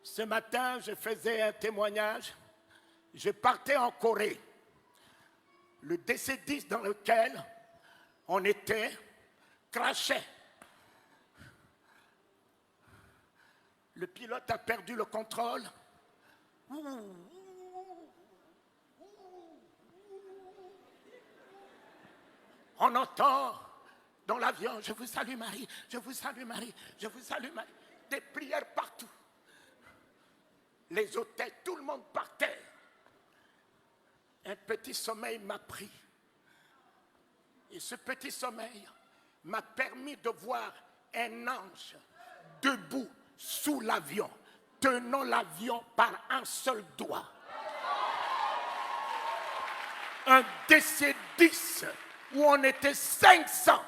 Ce matin, je faisais un témoignage. Je partais en Corée. Le DC-10 dans lequel on était crachait. Le pilote a perdu le contrôle. On entend dans l'avion, je vous salue Marie, je vous salue Marie, je vous salue Marie. Des prières partout. Les hôtels, tout le monde par terre. Un petit sommeil m'a pris. Et ce petit sommeil m'a permis de voir un ange debout sous l'avion, tenant l'avion par un seul doigt. Un DC-10 où on était 500,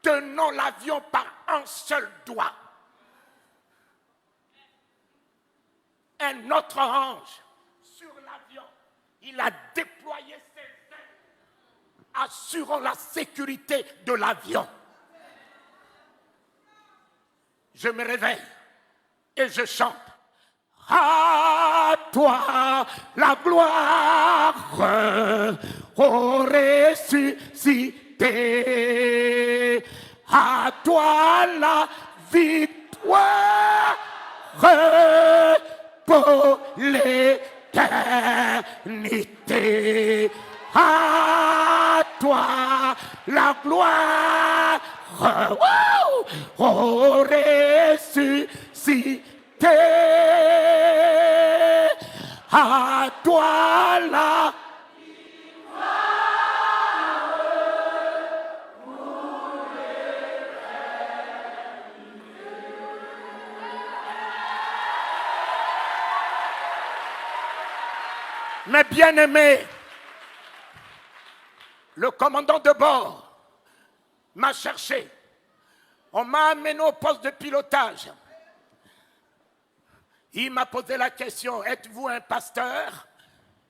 tenant l'avion par un seul doigt. Un autre ange sur l'avion, il a déployé ses ailes, assurant la sécurité de l'avion. Je me réveille et je chante. À toi la gloire, ô ressuscité, à toi la victoire pour l'éternité. À toi la gloire, ô ressuscité. À toi la Mes bien-aimés, le commandant de bord m'a cherché. On m'a amené au poste de pilotage. Il m'a posé la question, êtes-vous un pasteur,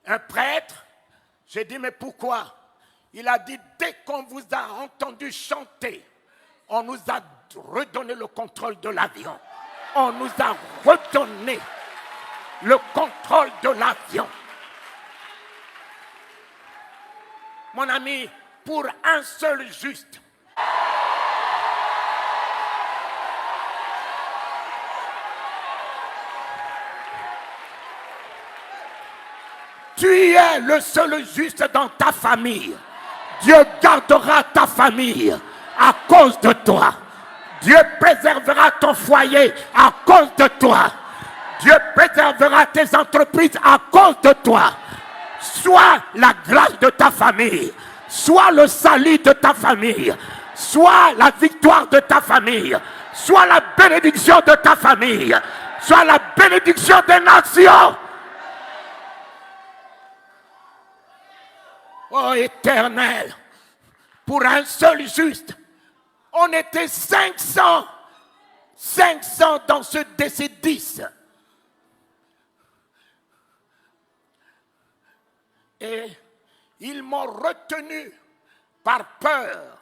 un prêtre? J'ai dit, mais pourquoi? Il a dit, dès qu'on vous a entendu chanter, on nous a redonné le contrôle de l'avion. On nous a redonné le contrôle de l'avion. Mon ami, pour un seul juste, tu es le seul juste dans ta famille. Dieu gardera ta famille à cause de toi. Dieu préservera ton foyer à cause de toi. Dieu préservera tes entreprises à cause de toi. Soit la grâce de ta famille, soit le salut de ta famille, soit la victoire de ta famille, soit la bénédiction de ta famille, soit la bénédiction des nations. Oh Éternel, pour un seul juste, on était 500 dans ce DC-10. Et ils m'ont retenu par peur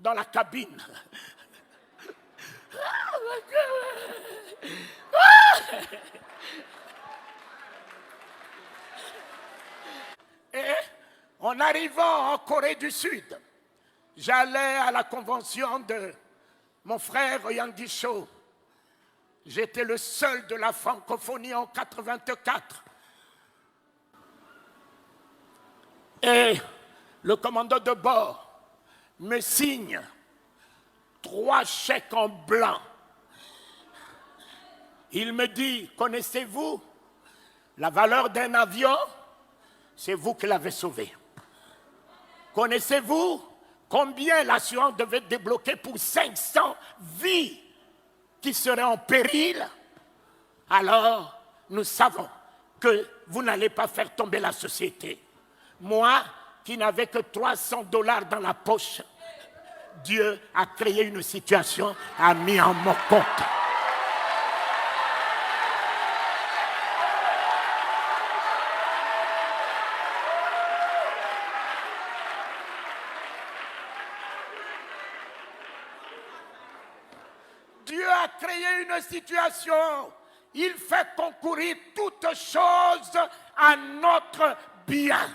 dans la cabine. Et en arrivant en Corée du Sud, j'allais à la convention de mon frère Yandi Cho. J'étais le seul de la francophonie en 84. Et le commandant de bord me signe 3 chèques en blanc. Il me dit, connaissez-vous la valeur d'un avion? C'est vous qui l'avez sauvé. Connaissez-vous combien l'assurance devait débloquer pour 500 vies qui seraient en péril? Alors, nous savons que vous n'allez pas faire tomber la société. Moi, qui n'avais que $300 dans la poche, Dieu a créé une situation, a mis en mon compte. Dieu a créé une une situation, il fait concourir toutes choses à notre bien.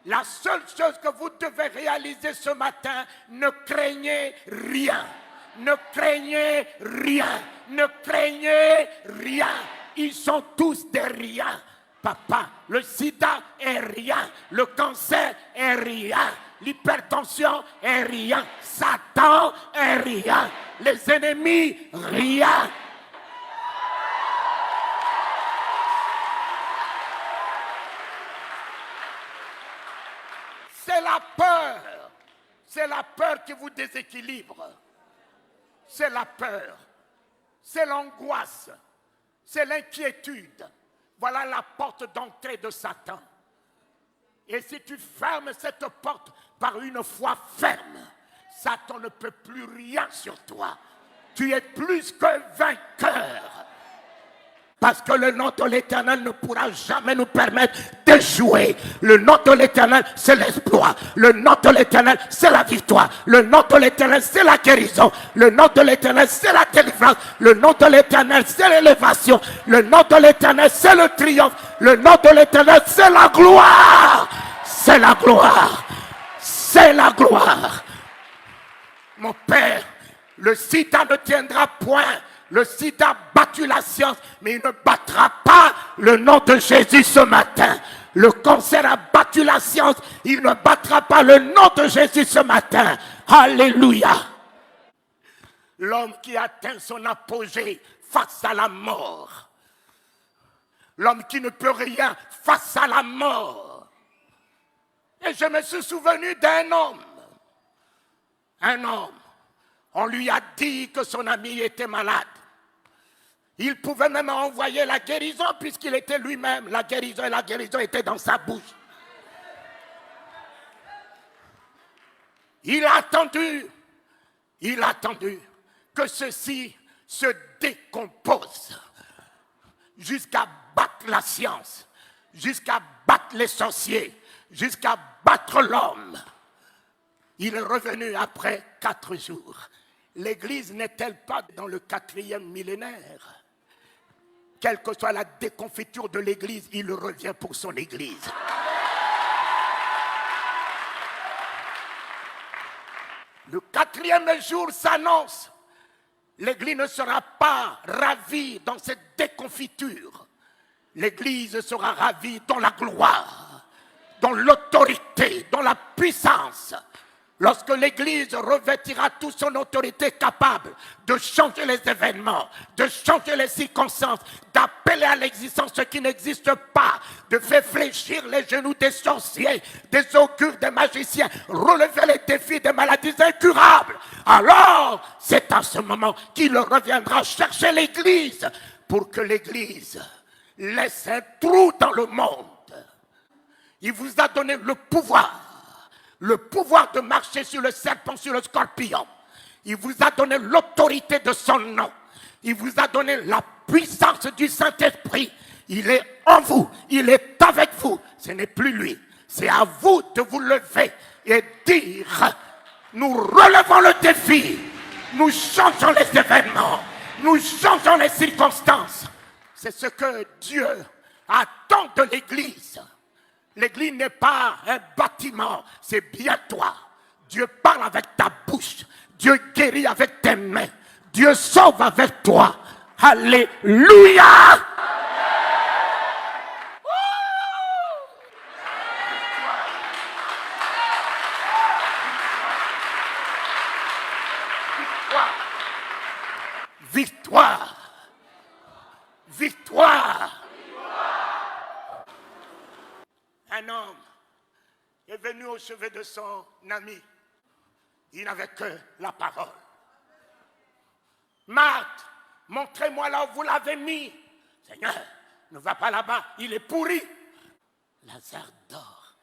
La seule chose que vous devez réaliser ce matin, ne craignez rien. Ne craignez rien. Ne craignez rien. Ils sont tous des riens. Papa, le sida est rien. Le cancer est rien. L'hypertension est rien. Satan est rien. Les ennemis, rien. C'est la peur. C'est la peur qui vous déséquilibre. C'est la peur. C'est l'angoisse. C'est l'inquiétude. Voilà la porte d'entrée de Satan. Et si tu fermes cette porte par une foi ferme, Satan ne peut plus rien sur toi. Tu es plus que vainqueur. Parce que le nom de l'Éternel ne pourra jamais nous permettre d'échouer. Le nom de l'Éternel, c'est l'exploit. Le nom de l'Éternel, c'est la victoire. Le nom de l'Éternel, c'est la guérison. Le nom de l'Éternel, c'est la délivrance. Le nom de l'Éternel, c'est l'élévation. Le nom de l'Éternel, c'est le triomphe. Le nom de l'Éternel, c'est la gloire. C'est la gloire. C'est la gloire. Mon Père, le sida ne tiendra point. Le sida a battu la science, mais il ne battra pas le nom de Jésus ce matin. Le cancer a battu la science, il ne battra pas le nom de Jésus ce matin. Alléluia. L'homme qui atteint son apogée face à la mort. L'homme qui ne peut rien face à la mort. Et je me suis souvenu d'un homme. Un homme. On lui a dit que son ami était malade. Il pouvait même envoyer la guérison puisqu'il était lui-même. La guérison était dans sa bouche. Il a attendu que ceci se décompose jusqu'à battre la science, jusqu'à battre les sorciers, jusqu'à battre l'homme. Il est revenu après 4 jours. L'Église n'est-elle pas dans le 4e millénaire? Quelle que soit la déconfiture de l'Église, il revient pour son Église. Le 4e jour s'annonce. L'Église ne sera pas ravie dans cette déconfiture. L'Église sera ravie dans la gloire, dans l'autorité, dans la puissance. Lorsque l'Église revêtira toute son autorité capable de changer les événements, de changer les circonstances, d'appeler à l'existence ce qui n'existe pas, de faire fléchir les genoux des sorciers, des augures, des magiciens, relever les défis des maladies incurables, alors c'est à ce moment qu'il reviendra chercher l'Église pour que l'Église laisse un trou dans le monde. Il vous a donné le pouvoir de marcher sur le serpent, sur le scorpion. Il vous a donné l'autorité de son nom. Il vous a donné la puissance du Saint-Esprit. Il est en vous, il est avec vous. Ce n'est plus lui. C'est à vous de vous lever et dire, nous relevons le défi. Nous changeons les événements. Nous changeons les circonstances. C'est ce que Dieu attend de l'Église. L'Église n'est pas un bâtiment, c'est bien toi. Dieu parle avec ta bouche. Dieu guérit avec tes mains. Dieu sauve avec toi. Alléluia! Victoire! Victoire! Un homme est venu au chevet de son ami. Il n'avait que la parole. Marthe, montrez-moi là où vous l'avez mis. Seigneur, ne va pas là-bas, il est pourri. Lazare dort.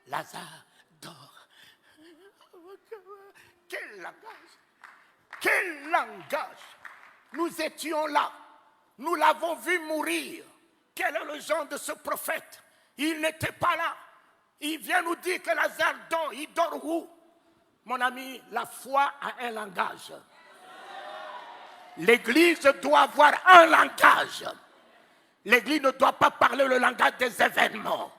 Lazare dort. Quel langage! Quel langage! Nous étions là. Nous l'avons vu mourir. Quel est le genre de ce prophète? Il n'était pas là. Il vient nous dire que Lazare dort. Il dort où? Mon ami, la foi a un langage. L'Église doit avoir un langage. L'Église ne doit pas parler le langage des événements.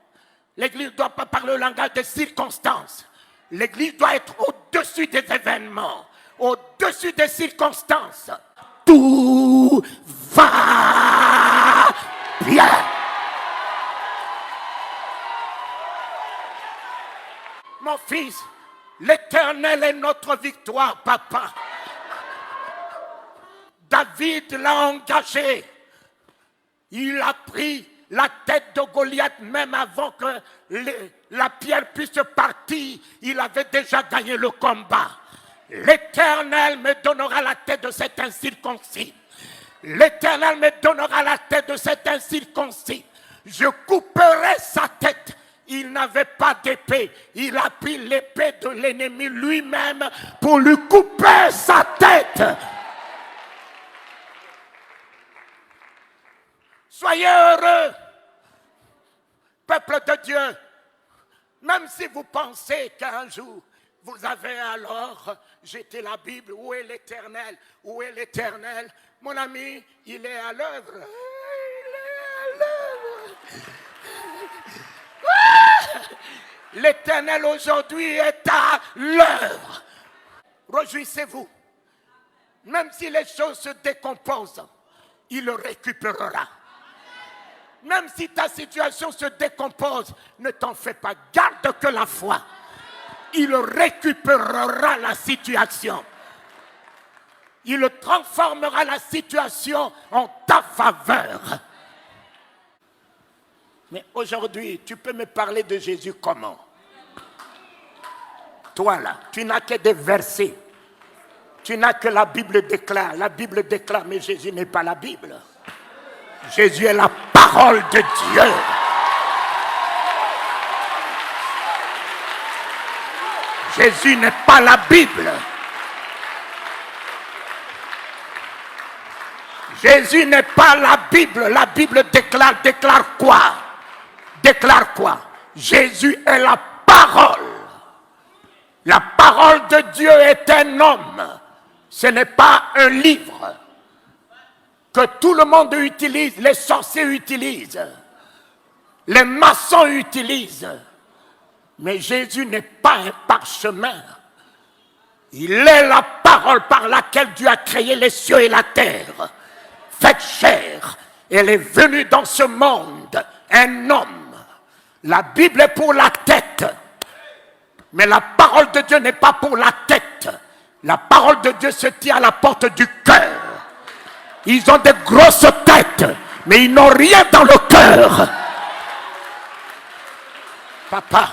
L'Église ne doit pas parler le langage des circonstances. L'Église doit être au-dessus des événements, au-dessus des circonstances. Tout va bien. Mon fils, l'Éternel est notre victoire, papa. David l'a engagé. Il a pris la tête de Goliath même avant que la pierre puisse partir. Il avait déjà gagné le combat. L'Éternel me donnera la tête de cet incirconcis. L'Éternel me donnera la tête de cet incirconcis. Je couperai sa tête. Il n'avait pas d'épée. Il a pris l'épée de l'ennemi lui-même pour lui couper sa tête. Soyez heureux, peuple de Dieu. Même si vous pensez qu'un jour, vous avez alors jeté la Bible, où est l'Éternel? Où est l'Éternel? Mon ami, il est à l'œuvre. Il est à l'œuvre. L'Éternel aujourd'hui est à l'œuvre. Réjouissez-vous. Même si les choses se décomposent, il le récupérera. Même si ta situation se décompose, ne t'en fais pas. Garde que la foi. Il récupérera la situation. Il transformera la situation en ta faveur. Mais aujourd'hui, tu peux me parler de Jésus comment? Toi là, tu n'as que des versets. Tu n'as que la Bible déclare. La Bible déclare, mais Jésus n'est pas la Bible. Jésus est la parole de Dieu. Jésus n'est pas la Bible. Jésus n'est pas la Bible. La Bible déclare quoi? Déclare quoi? Jésus est la parole. La parole de Dieu est un homme. Ce n'est pas un livre que tout le monde utilise, les sorciers utilisent, les maçons utilisent. Mais Jésus n'est pas un parchemin. Il est la parole par laquelle Dieu a créé les cieux et la terre. Faite chair. Elle est venue dans ce monde, un homme. La Bible est pour la tête. Mais la parole de Dieu n'est pas pour la tête. La parole de Dieu se tient à la porte du cœur. Ils ont des grosses têtes, mais ils n'ont rien dans le cœur. Papa,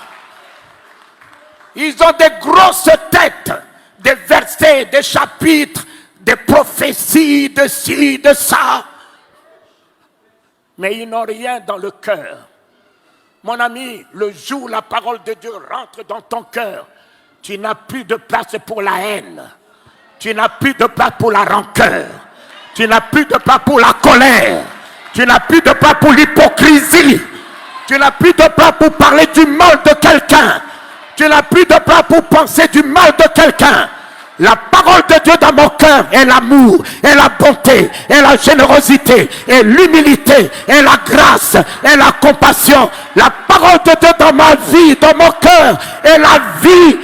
ils ont des grosses têtes, des versets, des chapitres, des prophéties, de ci, de ça. Mais ils n'ont rien dans le cœur. Mon ami, le jour où la parole de Dieu rentre dans ton cœur, tu n'as plus de place pour la haine. Tu n'as plus de place pour la rancœur. Tu n'as plus de place pour la colère. Tu n'as plus de place pour l'hypocrisie. Tu n'as plus de place pour parler du mal de quelqu'un. Tu n'as plus de place pour penser du mal de quelqu'un. La parole de Dieu dans mon cœur est l'amour, est la bonté, est la générosité, est l'humilité, est la grâce, est la compassion. La parole de Dieu dans ma vie, dans mon cœur, est la vie,